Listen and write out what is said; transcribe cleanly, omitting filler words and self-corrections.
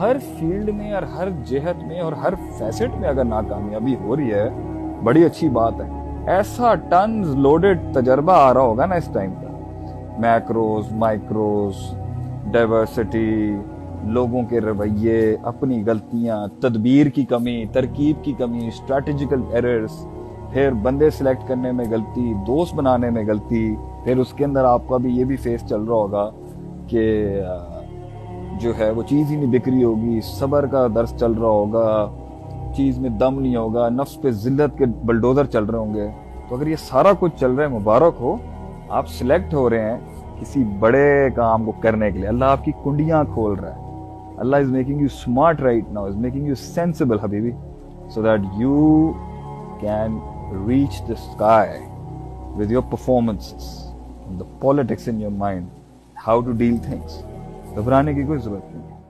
हर field में और हर जिहत में और हर फैसेट में अगर नाकामयाबी हो रही है, बड़ी अच्छी बात है। ऐसा टन्स लोडेड तजर्बा आ रहा होगा ना इस टाइम पर, मैक्रोज, माइक्रोज, डाइवर्सिटी, लोगों के रवैये, अपनी गलतियां, तदबीर की कमी, तरकीब की कमी, स्ट्रैटेजिकल एरर्स, फिर बंदे सिलेक्ट करने में गलती, दोस्त बनाने में गलती, फिर उसके अंदर आपका भी ये भी फेस चल रहा होगा कि जो है वो चीज़ ही नहीं बिक रही होगी, सब्र का दर्स चल रहा होगा, चीज़ में दम नहीं होगा, नफ्स पे जिल्लत के बलडोजर चल रहे होंगे। तो अगर ये सारा कुछ चल रहा है, मुबारक हो, आप सिलेक्ट हो रहे हैं किसी बड़े काम को करने के लिए। अल्लाह आपकी कुंडियां खोल रहा है। Allah is making you smart right now, is making you sensible हबीबी, so that you can reach the sky with your performances, the politics in your mind, how to deal things. घबराने की कोई जरूरत नहीं।